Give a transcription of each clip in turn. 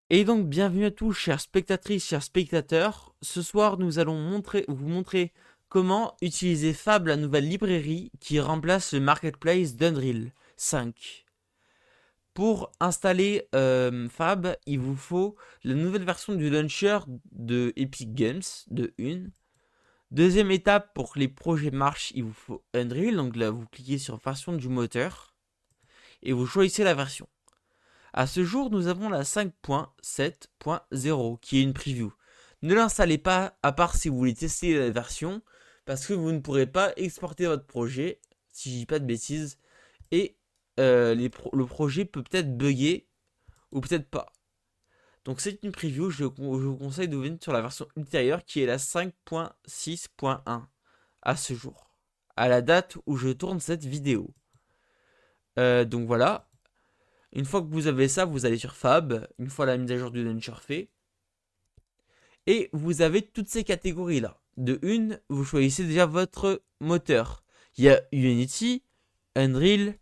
Et donc, bienvenue à tous, chères spectatrices, chers spectateurs. Ce soir, nous allons vous montrer comment utiliser Fab, la nouvelle librairie qui remplace le marketplace d'Unreal 5. Pour installer Fab, il vous faut la nouvelle version du launcher de Epic Games, de 1. Deuxième étape, pour que les projets marchent, il vous faut Unreal. Donc là, vous cliquez sur version du moteur et vous choisissez la version. À ce jour, nous avons la 5.7.0 qui est une preview. Ne l'installez pas à part si vous voulez tester la version parce que vous ne pourrez pas exporter votre projet, si je dis pas de bêtises, et le projet peut peut-être bugger ou peut-être pas. Donc c'est une preview, je vous conseille de venir sur la version ultérieure qui est la 5.6.1 à ce jour, à la date où je tourne cette vidéo. Donc voilà, une fois que vous avez ça, vous allez sur Fab, une fois la mise à jour du launcher fait, et vous avez toutes ces catégories-là. De une, vous choisissez déjà votre moteur. Il y a Unity, Unreal,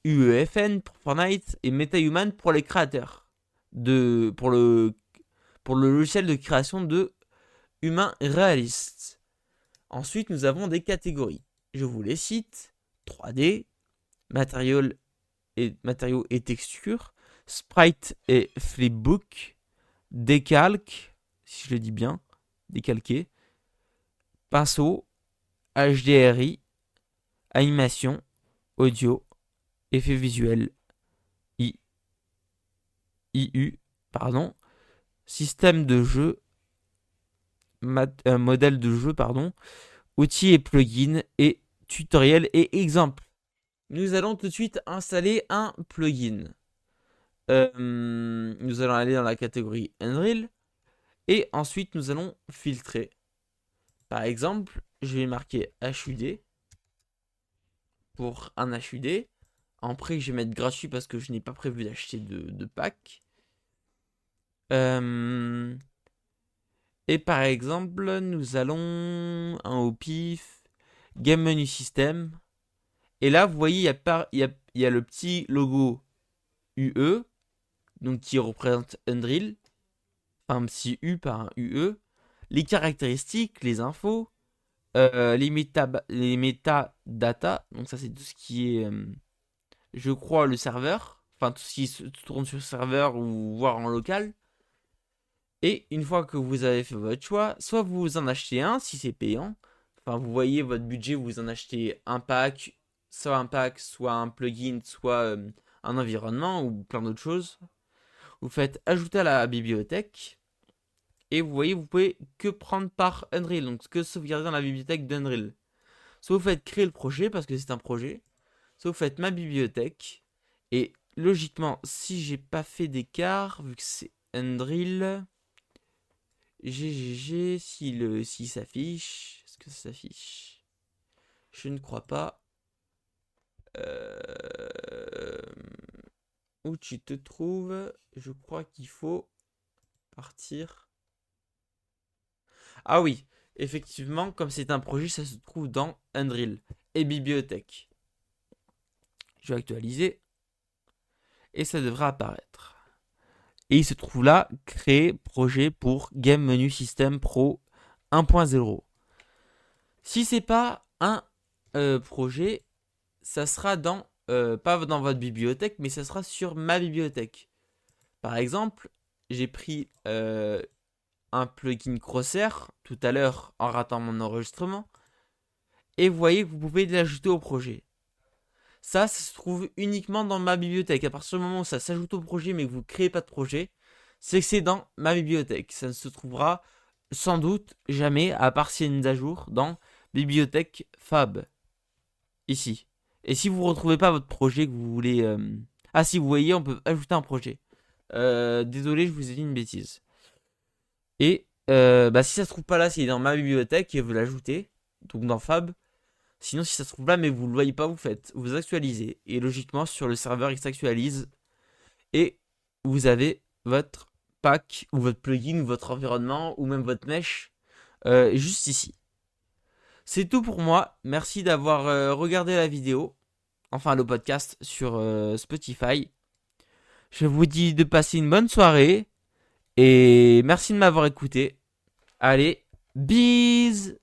UEFN pour Fortnite et MetaHuman pour les créateurs. Pour le logiciel de création de humains réalistes. Ensuite, nous avons des catégories. Je vous les cite. 3D, matériaux et textures, sprite et flipbook, décalque, si je le dis bien, décalqué, pinceau, HDRI, animation, audio, effets visuels, IU, pardon, système de jeu, modèle de jeu, pardon, outils et plugins et tutoriel et exemple. Nous allons tout de suite installer un plugin. Nous allons aller dans la catégorie Unreal et ensuite nous allons filtrer. Par exemple, je vais marquer HUD pour un HUD. En prix, je vais mettre gratuit parce que je n'ai pas prévu d'acheter de pack. Et par exemple, nous allons au pif, Game Menu System. Et là, vous voyez, il y a le petit logo UE, donc qui représente Unreal. Un petit U par un UE. Les caractéristiques, les infos, les metadata. Donc ça, c'est tout ce qui est, je crois, le serveur. Enfin, tout ce qui se tourne sur le serveur ou voire en local. Et une fois que vous avez fait votre choix, soit vous en achetez un si c'est payant. Enfin, vous voyez votre budget, vous en achetez un pack, soit un plugin, soit un environnement ou plein d'autres choses. Vous faites ajouter à la bibliothèque. Et vous voyez, vous pouvez que prendre par Unreal, donc que sauvegarder dans la bibliothèque d'Unreal. Soit vous faites créer le projet parce que c'est un projet, soit vous faites ma bibliothèque. Et logiquement, si j'ai pas fait d'écart, vu que c'est Unreal, GGG, si s'affiche, est-ce que ça s'affiche? Je ne crois pas. Euh, Où tu te trouves? Je crois qu'il faut partir. Ah oui, effectivement, comme c'est un projet, ça se trouve dans Unreal et bibliothèque. Je vais actualiser et ça devrait apparaître. Et il se trouve là, créer projet pour Game Menu System Pro 1.0. Si c'est pas un projet, ça sera pas dans votre bibliothèque, mais ça sera sur ma bibliothèque. Par exemple, j'ai pris un plugin Crosshair tout à l'heure en ratant mon enregistrement. Et vous voyez que vous pouvez l'ajouter au projet. Ça se trouve uniquement dans ma bibliothèque. À partir du moment où ça s'ajoute au projet mais que vous ne créez pas de projet, c'est que c'est dans ma bibliothèque. Ça ne se trouvera sans doute jamais, à part s'il y a une mise à jour, dans bibliothèque Fab. Ici. Et si vous ne retrouvez pas votre projet que vous voulez... Ah si, vous voyez, on peut ajouter un projet. Désolé, je vous ai dit une bêtise. Et si ça se trouve pas là, c'est dans ma bibliothèque et vous l'ajoutez. Donc dans Fab. Sinon, si ça se trouve là, mais vous le voyez pas, vous actualisez. Et logiquement, sur le serveur, il s'actualise. Et vous avez votre pack, ou votre plugin, ou votre environnement, ou même votre mesh, juste ici. C'est tout pour moi. Merci d'avoir regardé la vidéo. Enfin, le podcast sur Spotify. Je vous dis de passer une bonne soirée. Et merci de m'avoir écouté. Allez, bise!